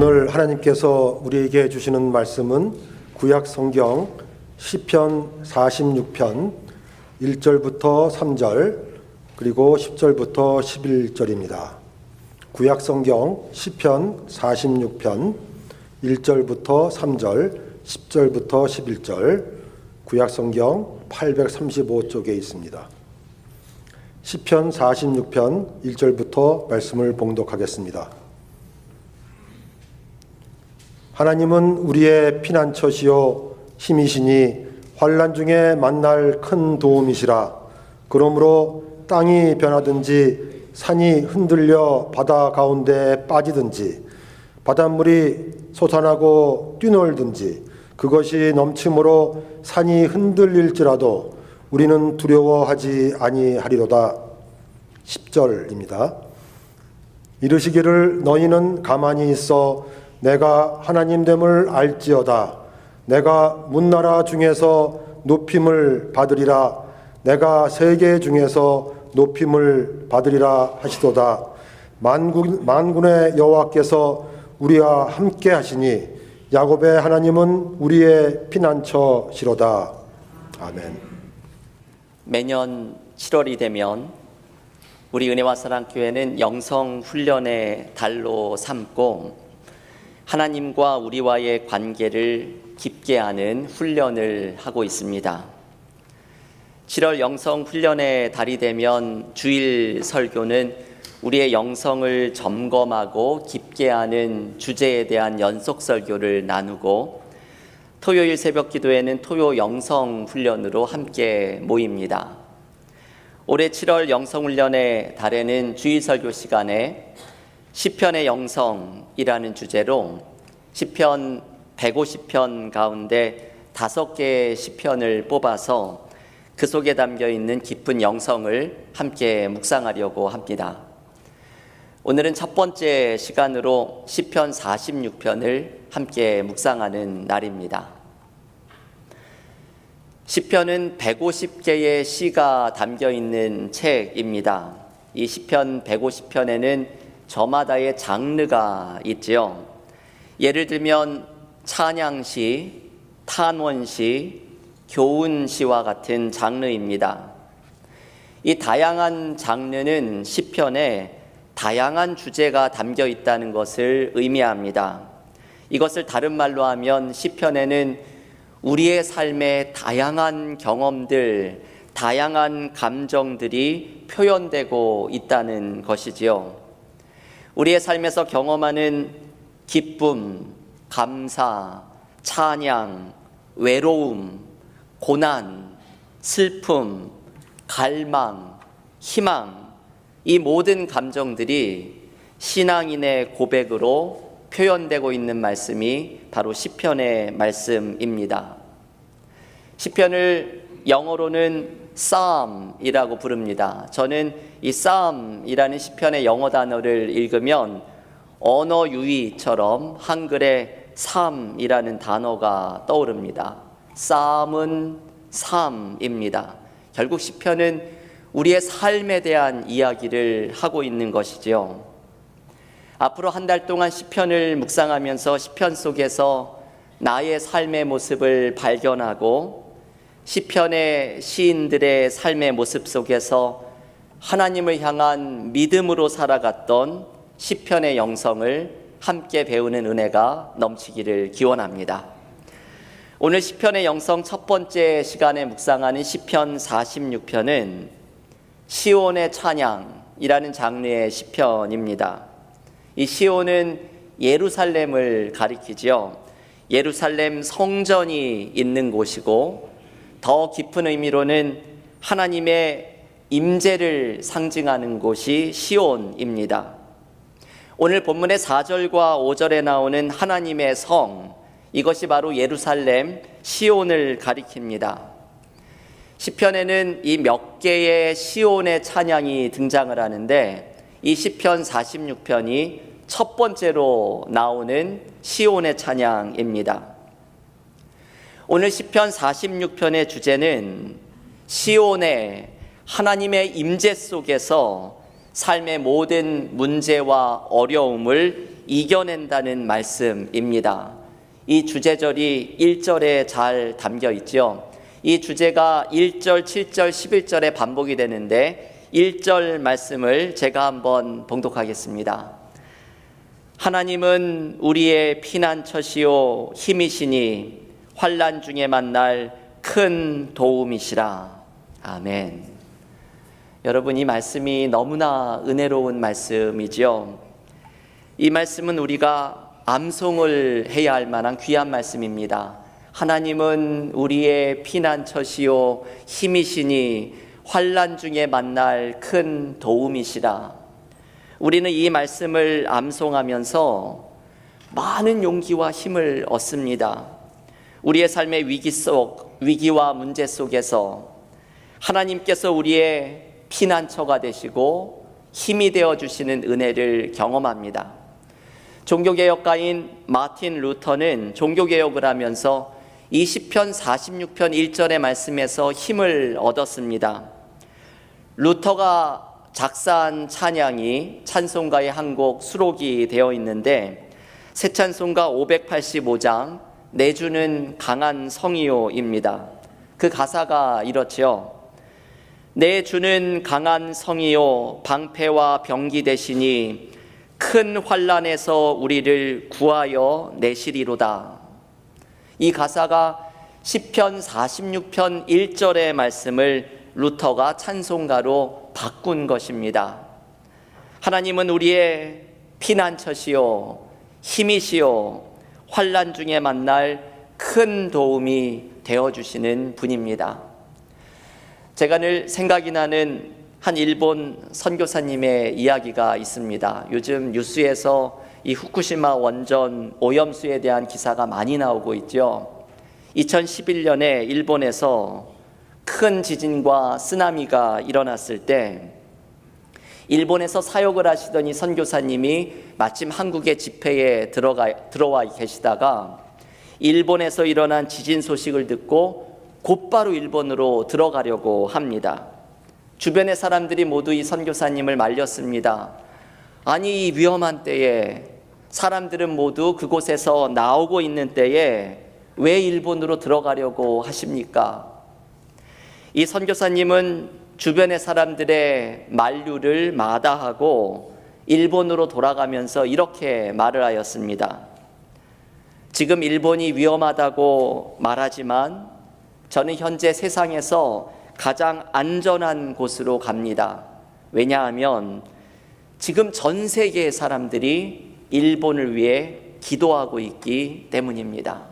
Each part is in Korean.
오늘 하나님께서 우리에게 주시는 말씀은 구약 성경 시편 46편 1절부터 3절 그리고 10절부터 11절입니다. 구약 성경 시편 46편 1절부터 3절 10절부터 11절 구약 성경 835쪽에 있습니다. 시편 46편 1절부터 말씀을 봉독하겠습니다. 하나님은 우리의 피난처시요 힘이시니 환난 중에 만날 큰 도움이시라. 그러므로 땅이 변하든지 산이 흔들려 바다 가운데 빠지든지 바닷물이 솟아나고 뛰놀든지 그것이 넘침으로 산이 흔들릴지라도 우리는 두려워하지 아니하리로다. 10절입니다. 이르시기를 너희는 가만히 있어 내가 하나님됨을 알지어다. 내가 문나라 중에서 높임을 받으리라. 내가 세계 중에서 높임을 받으리라 하시도다. 만군의 여호와께서 우리와 함께 하시니 야곱의 하나님은 우리의 피난처시로다. 아멘. 매년 7월이 되면 우리 은혜와 사랑교회는 영성훈련의 달로 삼고 하나님과 우리와의 관계를 깊게 하는 훈련을 하고 있습니다. 7월 영성훈련의 달이 되면 주일 설교는 우리의 영성을 점검하고 깊게 하는 주제에 대한 연속 설교를 나누고 토요일 새벽 기도회는 토요 영성훈련으로 함께 모입니다. 올해 7월 영성훈련의 달에는 주일 설교 시간에 시편의 영성이라는 주제로 시편 150편 가운데 5개의 시편을 뽑아서 그 속에 담겨있는 깊은 영성을 함께 묵상하려고 합니다. 오늘은 첫 번째 시간으로 시편 46편을 함께 묵상하는 날입니다. 시편은 150개의 시가 담겨있는 책입니다. 이 시편 150편에는 저마다의 장르가 있지요. 예를 들면 찬양시, 탄원시, 교훈시와 같은 장르입니다. 이 다양한 장르는 시편에 다양한 주제가 담겨 있다는 것을 의미합니다. 이것을 다른 말로 하면 시편에는 우리의 삶의 다양한 경험들, 다양한 감정들이 표현되고 있다는 것이지요. 우리의 삶에서 경험하는 기쁨, 감사, 찬양, 외로움, 고난, 슬픔, 갈망, 희망, 이 모든 감정들이 신앙인의 고백으로 표현되고 있는 말씀이 바로 시편의 말씀입니다. 시편을 영어로는 Psalm이라고 부릅니다. 저는 이 Psalm이라는 시편의 영어 단어를 읽으면 언어 유희처럼 한글에 삶이라는 단어가 떠오릅니다. Psalm은 삶입니다. 결국 시편은 우리의 삶에 대한 이야기를 하고 있는 것이지요. 앞으로 한 달 동안 시편을 묵상하면서 시편 속에서 나의 삶의 모습을 발견하고 시편의 시인들의 삶의 모습 속에서 하나님을 향한 믿음으로 살아갔던 시편의 영성을 함께 배우는 은혜가 넘치기를 기원합니다. 오늘 시편의 영성 첫 번째 시간에 묵상하는 시편 46편은 시온의 찬양이라는 장르의 시편입니다. 이 시온은 예루살렘을 가리키지요. 예루살렘 성전이 있는 곳이고 더 깊은 의미로는 하나님의 임재를 상징하는 곳이 시온입니다. 오늘 본문의 4절과 5절에 나오는 하나님의 성, 이것이 바로 예루살렘 시온을 가리킵니다. 시편에는 이 몇 개의 시온의 찬양이 등장을 하는데 이 시편 46편이 첫 번째로 나오는 시온의 찬양입니다. 오늘 시편 46편의 주제는 시온의 하나님의 임재 속에서 삶의 모든 문제와 어려움을 이겨낸다는 말씀입니다. 이 주제절이 1절에 잘 담겨 있죠. 이 주제가 1절, 7절, 11절에 반복이 되는데 1절 말씀을 제가 한번 봉독하겠습니다. 하나님은 우리의 피난처시요 힘이시니 환난 중에 만날 큰 도움이시라. 아멘. 여러분, 이 말씀이 너무나 은혜로운 말씀이죠. 이 말씀은 우리가 암송을 해야 할 만한 귀한 말씀입니다. 하나님은 우리의 피난처시요 힘이시니 환난 중에 만날 큰 도움이시라. 우리는 이 말씀을 암송하면서 많은 용기와 힘을 얻습니다. 우리의 삶의 위기와 문제 속에서 하나님께서 우리의 피난처가 되시고 힘이 되어주시는 은혜를 경험합니다. 종교개혁가인 마틴 루터는 종교개혁을 하면서 이 시편 46편 1절의 말씀에서 힘을 얻었습니다. 루터가 작사한 찬양이 찬송가의 한 곡 수록이 되어 있는데 새 찬송가 585장 내주는 강한 성이요입니다. 그 가사가 이렇지요. 내주는 강한 성이요 방패와 병기 되시니 큰 환난에서 우리를 구하여 내시리로다. 이 가사가 시편 46편 1절의 말씀을 루터가 찬송가로 바꾼 것입니다. 하나님은 우리의 피난처시요 힘이시요 환난 중에 만날 큰 도움이 되어주시는 분입니다. 제가 늘 생각이 나는 한 일본 선교사님의 이야기가 있습니다. 요즘 뉴스에서 이 후쿠시마 원전 오염수에 대한 기사가 많이 나오고 있죠. 2011년에 일본에서 큰 지진과 쓰나미가 일어났을 때 일본에서 사역을 하시던 이 선교사님이 마침 한국의 집회에 들어와 계시다가 일본에서 일어난 지진 소식을 듣고 곧바로 일본으로 들어가려고 합니다. 주변의 사람들이 모두 이 선교사님을 말렸습니다. 아니, 이 위험한 때에 사람들은 모두 그곳에서 나오고 있는 때에 왜 일본으로 들어가려고 하십니까? 이 선교사님은 주변의 사람들의 만류를 마다하고 일본으로 돌아가면서 이렇게 말을 하였습니다. 지금 일본이 위험하다고 말하지만 저는 현재 세상에서 가장 안전한 곳으로 갑니다. 왜냐하면 지금 전 세계의 사람들이 일본을 위해 기도하고 있기 때문입니다.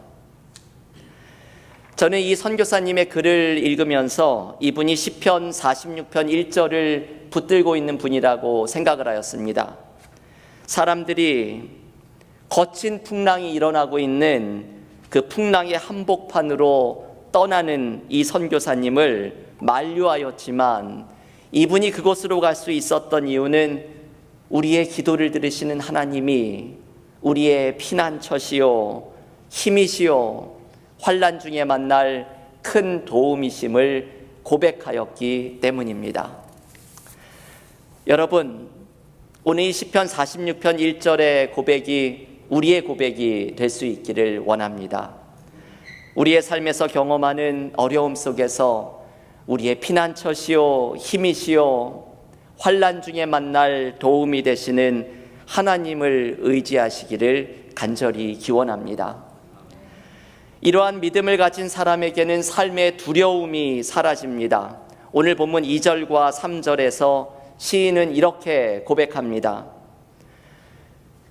저는 이 선교사님의 글을 읽으면서 이분이 시편 46편 1절을 붙들고 있는 분이라고 생각을 하였습니다. 사람들이 거친 풍랑이 일어나고 있는 그 풍랑의 한복판으로 떠나는 이 선교사님을 만류하였지만 이분이 그곳으로 갈 수 있었던 이유는 우리의 기도를 들으시는 하나님이 우리의 피난처시요 힘이시요 환난 중에 만날 큰 도움이심을 고백하였기 때문입니다. 여러분, 오늘 이 시편 46편 1절의 고백이 우리의 고백이 될 수 있기를 원합니다. 우리의 삶에서 경험하는 어려움 속에서 우리의 피난처시요 힘이시요 환난 중에 만날 도움이 되시는 하나님을 의지하시기를 간절히 기원합니다. 이러한 믿음을 가진 사람에게는 삶의 두려움이 사라집니다. 오늘 본문 2절과 3절에서 시인은 이렇게 고백합니다.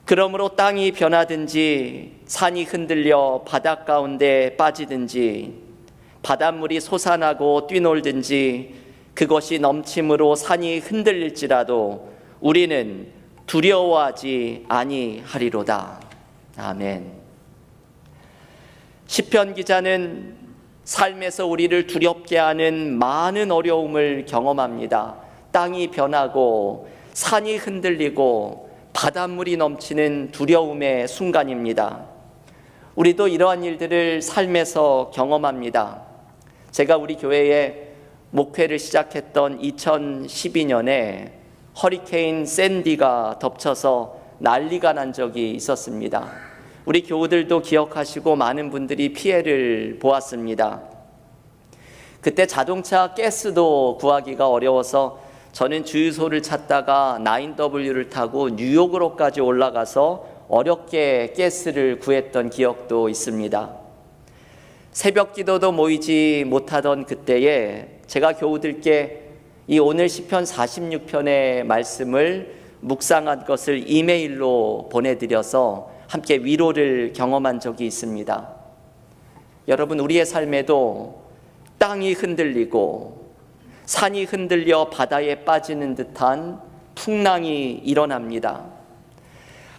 그러므로 땅이 변하든지 산이 흔들려 바닷 가운데 빠지든지 바닷물이 솟아나고 뛰놀든지 그것이 넘침으로 산이 흔들릴지라도 우리는 두려워하지 아니하리로다. 아멘. 시편 기자는 삶에서 우리를 두렵게 하는 많은 어려움을 경험합니다. 땅이 변하고 산이 흔들리고 바닷물이 넘치는 두려움의 순간입니다. 우리도 이러한 일들을 삶에서 경험합니다. 제가 우리 교회에 목회를 시작했던 2012년에 허리케인 샌디가 덮쳐서 난리가 난 적이 있었습니다. 우리 교우들도 기억하시고 많은 분들이 피해를 보았습니다. 그때 자동차 가스도 구하기가 어려워서 저는 주유소를 찾다가 9W를 타고 뉴욕으로까지 올라가서 어렵게 가스를 구했던 기억도 있습니다. 새벽 기도도 모이지 못하던 그때에 제가 교우들께 이 오늘 시편 46편의 말씀을 묵상한 것을 이메일로 보내드려서 함께 위로를 경험한 적이 있습니다. 여러분, 우리의 삶에도 땅이 흔들리고 산이 흔들려 바다에 빠지는 듯한 풍랑이 일어납니다.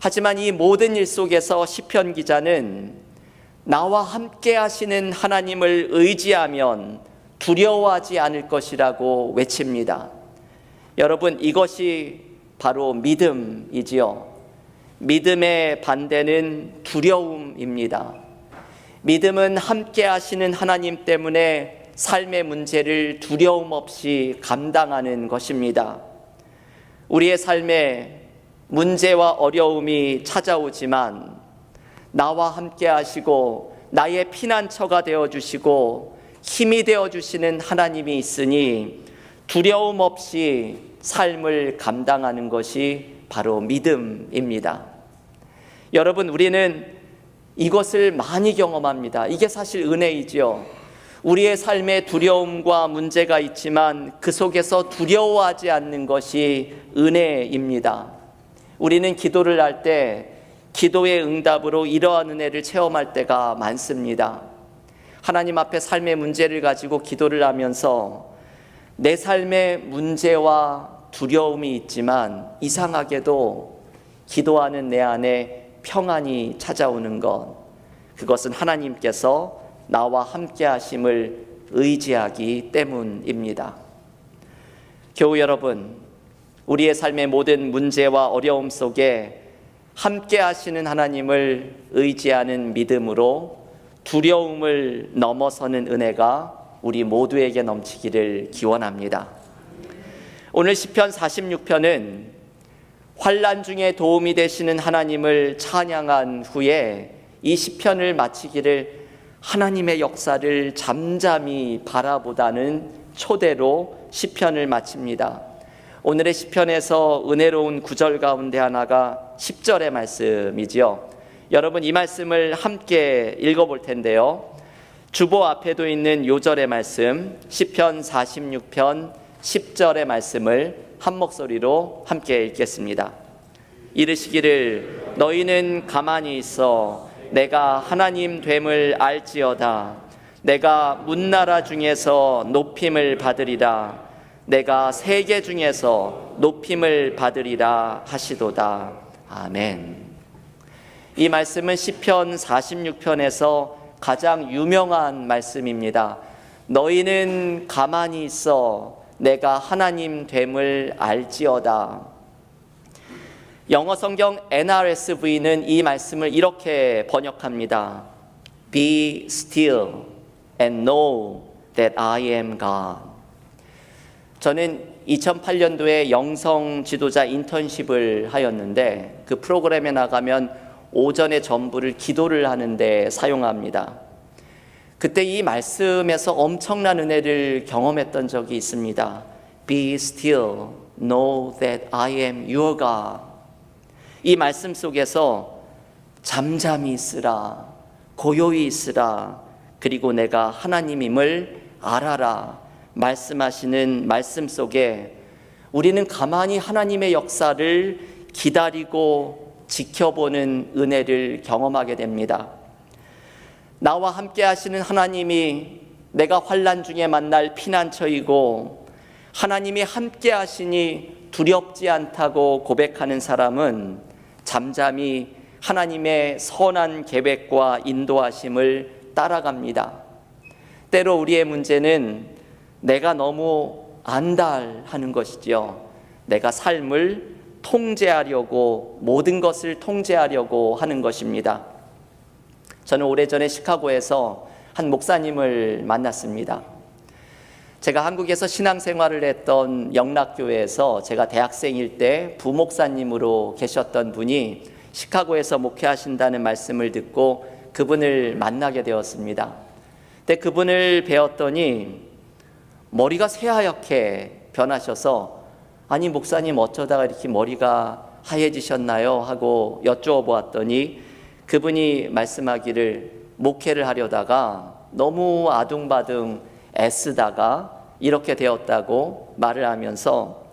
하지만 이 모든 일 속에서 시편 기자는 나와 함께 하시는 하나님을 의지하면 두려워하지 않을 것이라고 외칩니다. 여러분, 이것이 바로 믿음이지요. 믿음의 반대는 두려움입니다. 믿음은 함께 하시는 하나님 때문에 삶의 문제를 두려움 없이 감당하는 것입니다. 우리의 삶에 문제와 어려움이 찾아오지만 나와 함께 하시고 나의 피난처가 되어주시고 힘이 되어주시는 하나님이 있으니 두려움 없이 삶을 감당하는 것이 바로 믿음입니다. 여러분, 우리는 이것을 많이 경험합니다. 이게 사실 은혜이지요. 우리의 삶에 두려움과 문제가 있지만 그 속에서 두려워하지 않는 것이 은혜입니다. 우리는 기도를 할 때 기도의 응답으로 이러한 은혜를 체험할 때가 많습니다. 하나님 앞에 삶의 문제를 가지고 기도를 하면서 내 삶의 문제와 두려움이 있지만 이상하게도 기도하는 내 안에 평안이 찾아오는 것, 그것은 하나님께서 나와 함께 하심을 의지하기 때문입니다. 교우 여러분, 우리의 삶의 모든 문제와 어려움 속에 함께 하시는 하나님을 의지하는 믿음으로 두려움을 넘어서는 은혜가 우리 모두에게 넘치기를 기원합니다. 오늘 시편 46편은 환난 중에 도움이 되시는 하나님을 찬양한 후에 이 시편을 마치기를 하나님의 역사를 잠잠히 바라보다는 초대로 시편을 마칩니다. 오늘의 시편에서 은혜로운 구절 가운데 하나가 10절의 말씀이지요. 여러분, 이 말씀을 함께 읽어볼 텐데요. 주보 앞에도 있는 요절의 말씀, 시편 46편 10절의 말씀을 한 목소리로 함께 읽겠습니다. 이르시기를 너희는 가만히 있어 내가 하나님 됨을 알지어다. 내가 문나라 중에서 높임을 받으리라. 내가 세계 중에서 높임을 받으리라 하시도다. 아멘. 이 말씀은 시편 46편에서 가장 유명한 말씀입니다. 너희는 가만히 있어 내가 하나님 됨을 알지어다. 영어 성경 NRSV는 이 말씀을 이렇게 번역합니다. Be still and know that I am God. 저는 2008년도에 영성 지도자 인턴십을 하였는데 그 프로그램에 나가면 오전에 전부를 기도를 하는데 사용합니다. 그때 이 말씀에서 엄청난 은혜를 경험했던 적이 있습니다. Be still, know that I am your God. 이 말씀 속에서 잠잠히 있으라, 고요히 있으라, 그리고 내가 하나님임을 알아라 말씀하시는 말씀 속에 우리는 가만히 하나님의 역사를 기다리고 지켜보는 은혜를 경험하게 됩니다. 나와 함께 하시는 하나님이 내가 환난 중에 만날 피난처이고 하나님이 함께 하시니 두렵지 않다고 고백하는 사람은 잠잠히 하나님의 선한 계획과 인도하심을 따라갑니다. 때로 우리의 문제는 내가 너무 안달하는 것이지요. 내가 삶을 통제하려고, 모든 것을 통제하려고 하는 것입니다. 저는 오래전에 시카고에서 한 목사님을 만났습니다. 제가 한국에서 신앙생활을 했던 영락교회에서 제가 대학생일 때 부목사님으로 계셨던 분이 시카고에서 목회하신다는 말씀을 듣고 그분을 만나게 되었습니다. 근데 그분을 뵈었더니 머리가 새하얗게 변하셔서 아니 목사님 어쩌다가 이렇게 머리가 하얘지셨나요? 하고 여쭈어 보았더니 그분이 말씀하기를 목회를 하려다가 너무 아둥바둥 애쓰다가 이렇게 되었다고 말을 하면서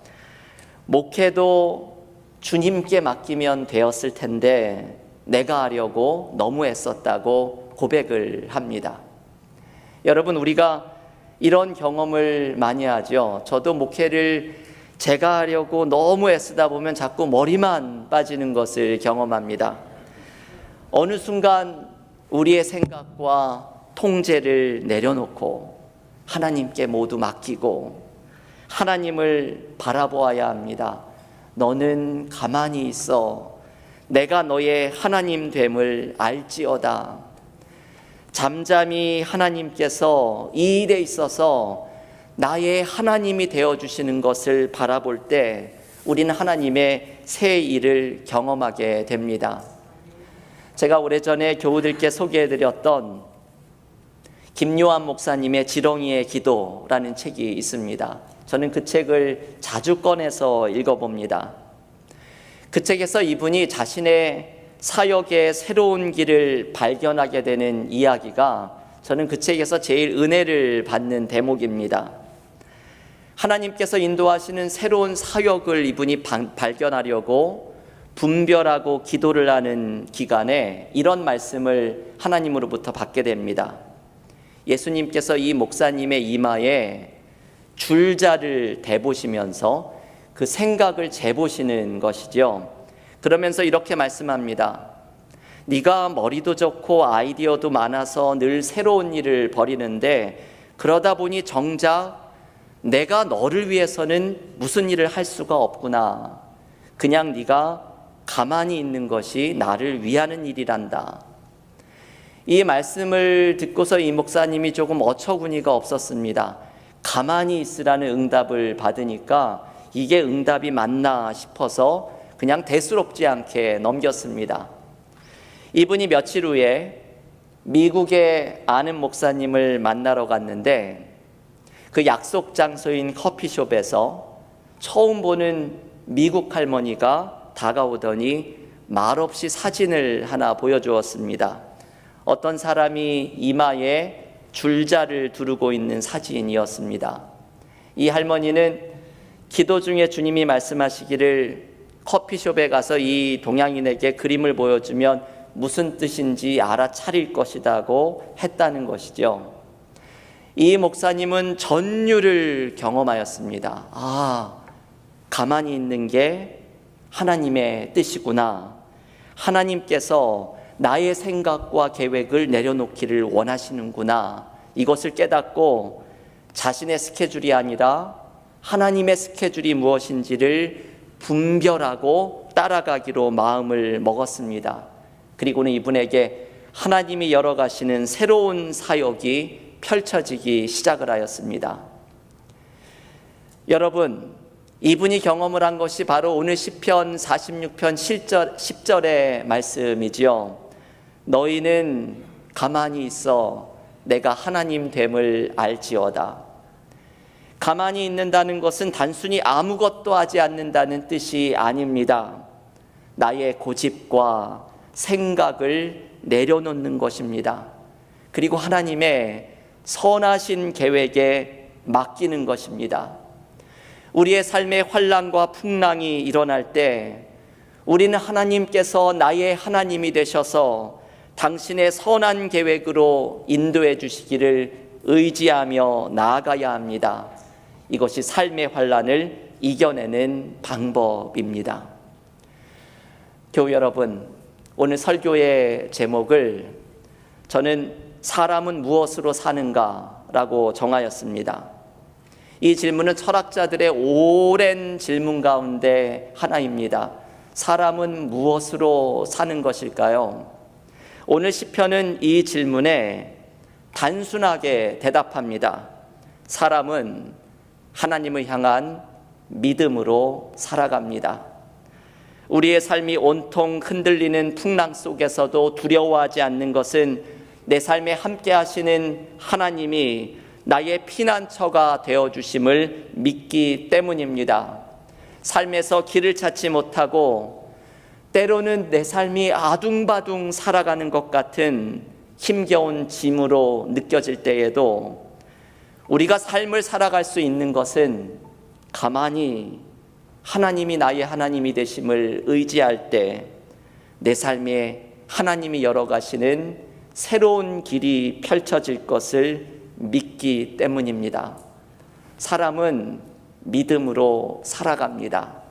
목회도 주님께 맡기면 되었을 텐데 내가 하려고 너무 애썼다고 고백을 합니다. 여러분, 우리가 이런 경험을 많이 하죠. 저도 목회를 제가 하려고 너무 애쓰다 보면 자꾸 머리만 빠지는 것을 경험합니다. 어느 순간 우리의 생각과 통제를 내려놓고 하나님께 모두 맡기고 하나님을 바라보아야 합니다. 너는 가만히 있어. 내가 너의 하나님 됨을 알지어다. 잠잠히 하나님께서 이 일에 있어서 나의 하나님이 되어주시는 것을 바라볼 때 우리는 하나님의 새 일을 경험하게 됩니다. 제가 오래전에 교우들께 소개해드렸던 김요한 목사님의 지렁이의 기도라는 책이 있습니다. 저는 그 책을 자주 꺼내서 읽어봅니다. 그 책에서 이분이 자신의 사역의 새로운 길을 발견하게 되는 이야기가 저는 그 책에서 제일 은혜를 받는 대목입니다. 하나님께서 인도하시는 새로운 사역을 이분이 발견하려고 분별하고 기도를 하는 기간에 이런 말씀을 하나님으로부터 받게 됩니다. 예수님께서 이 목사님의 이마에 줄자를 대보시면서 그 생각을 재보시는 것이죠. 그러면서 이렇게 말씀합니다. 네가 머리도 좋고 아이디어도 많아서 늘 새로운 일을 벌이는데 그러다 보니 정작 내가 너를 위해서는 무슨 일을 할 수가 없구나. 그냥 네가 가만히 있는 것이 나를 위하는 일이란다. 이 말씀을 듣고서 이 목사님이 조금 어처구니가 없었습니다. 가만히 있으라는 응답을 받으니까 이게 응답이 맞나 싶어서 그냥 대수롭지 않게 넘겼습니다. 이분이 며칠 후에 미국의 아는 목사님을 만나러 갔는데 그 약속 장소인 커피숍에서 처음 보는 미국 할머니가 다가오더니 말없이 사진을 하나 보여주었습니다. 어떤 사람이 이마에 줄자를 두르고 있는 사진이었습니다. 이 할머니는 기도 중에 주님이 말씀하시기를 커피숍에 가서 이 동양인에게 그림을 보여주면 무슨 뜻인지 알아차릴 것이라고 했다는 것이죠. 이 목사님은 전율을 경험하였습니다. 아, 가만히 있는 게 하나님의 뜻이구나. 하나님께서 나의 생각과 계획을 내려놓기를 원하시는구나. 이것을 깨닫고 자신의 스케줄이 아니라 하나님의 스케줄이 무엇인지를 분별하고 따라가기로 마음을 먹었습니다. 그리고는 이분에게 하나님이 열어가시는 새로운 사역이 펼쳐지기 시작을 하였습니다. 여러분, 이분이 경험을 한 것이 바로 오늘 시편 46편 10절의 말씀이지요. 너희는 가만히 있어 내가 하나님 됨을 알지어다. 가만히 있는다는 것은 단순히 아무것도 하지 않는다는 뜻이 아닙니다. 나의 고집과 생각을 내려놓는 것입니다. 그리고 하나님의 선하신 계획에 맡기는 것입니다. 우리의 삶의 환난과 풍랑이 일어날 때 우리는 하나님께서 나의 하나님이 되셔서 당신의 선한 계획으로 인도해 주시기를 의지하며 나아가야 합니다. 이것이 삶의 환난을 이겨내는 방법입니다. 교우 여러분, 오늘 설교의 제목을 저는 사람은 무엇으로 사는가라고 정하였습니다. 이 질문은 철학자들의 오랜 질문 가운데 하나입니다. 사람은 무엇으로 사는 것일까요? 오늘 시편은 이 질문에 단순하게 대답합니다. 사람은 하나님을 향한 믿음으로 살아갑니다. 우리의 삶이 온통 흔들리는 풍랑 속에서도 두려워하지 않는 것은 내 삶에 함께 하시는 하나님이 나의 피난처가 되어주심을 믿기 때문입니다. 삶에서 길을 찾지 못하고 때로는 내 삶이 아둥바둥 살아가는 것 같은 힘겨운 짐으로 느껴질 때에도 우리가 삶을 살아갈 수 있는 것은 가만히 하나님이 나의 하나님이 되심을 의지할 때 내 삶에 하나님이 열어가시는 새로운 길이 펼쳐질 것을 믿기 때문입니다. 사람은 믿음으로 살아갑니다.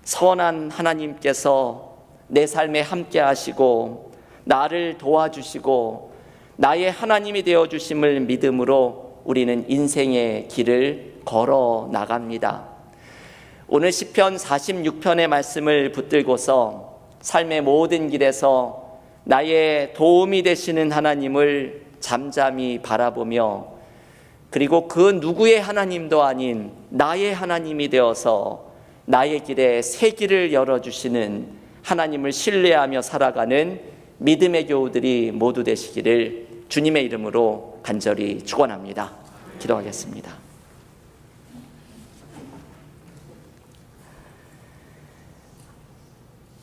선한 하나님께서 내 삶에 함께 하시고 나를 도와주시고 나의 하나님이 되어주심을 믿음으로 우리는 인생의 길을 걸어 나갑니다. 오늘 시편 46편의 말씀을 붙들고서 삶의 모든 길에서 나의 도움이 되시는 하나님을 잠잠히 바라보며 그리고 그 누구의 하나님도 아닌 나의 하나님이 되어서 나의 길에 새 길을 열어주시는 하나님을 신뢰하며 살아가는 믿음의 교우들이 모두 되시기를 주님의 이름으로 간절히 축원합니다. 기도하겠습니다.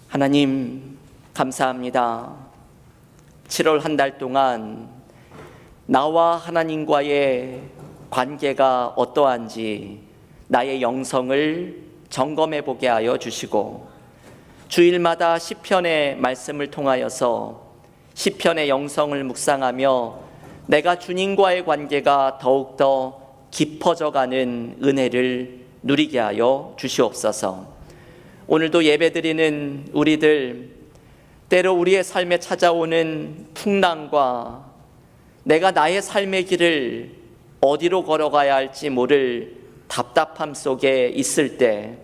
하나님 감사합니다. 7월 한 달 동안 나와 하나님과의 관계가 어떠한지 나의 영성을 점검해 보게 하여 주시고 주일마다 시편의 말씀을 통하여서 시편의 영성을 묵상하며 내가 주님과의 관계가 더욱더 깊어져가는 은혜를 누리게 하여 주시옵소서. 오늘도 예배드리는 우리들 때로 우리의 삶에 찾아오는 풍랑과 내가 나의 삶의 길을 어디로 걸어가야 할지 모를 답답함 속에 있을 때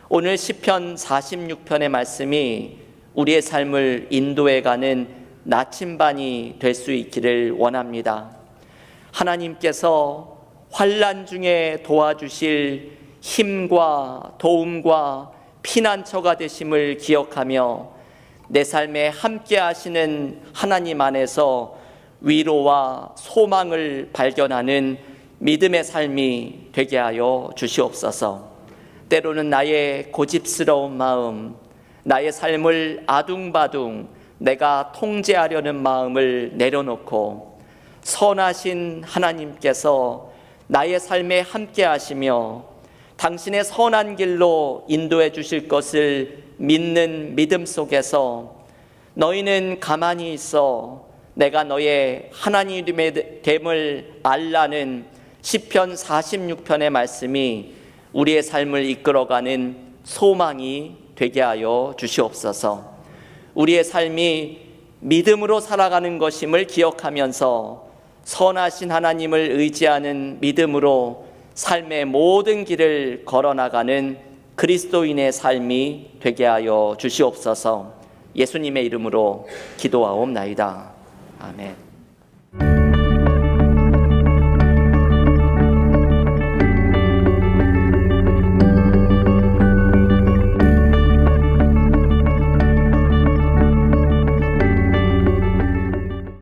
오늘 시편 46편의 말씀이 우리의 삶을 인도해가는 나침반이 될 수 있기를 원합니다. 하나님께서 환난 중에 도와주실 힘과 도움과 피난처가 되심을 기억하며 내 삶에 함께 하시는 하나님 안에서 위로와 소망을 발견하는 믿음의 삶이 되게 하여 주시옵소서. 때로는 나의 고집스러운 마음, 나의 삶을 아둥바둥 내가 통제하려는 마음을 내려놓고 선하신 하나님께서 나의 삶에 함께 하시며 당신의 선한 길로 인도해 주실 것을 믿는 믿음 속에서 너희는 가만히 있어 내가 너의 하나님의 됨을 알라는 시편 46편의 말씀이 우리의 삶을 이끌어가는 소망이 되게 하여 주시옵소서. 우리의 삶이 믿음으로 살아가는 것임을 기억하면서 선하신 하나님을 의지하는 믿음으로 삶의 모든 길을 걸어나가는 그리스도인의 삶이 되게 하여 주시옵소서. 예수님의 이름으로 기도하옵나이다. 아멘.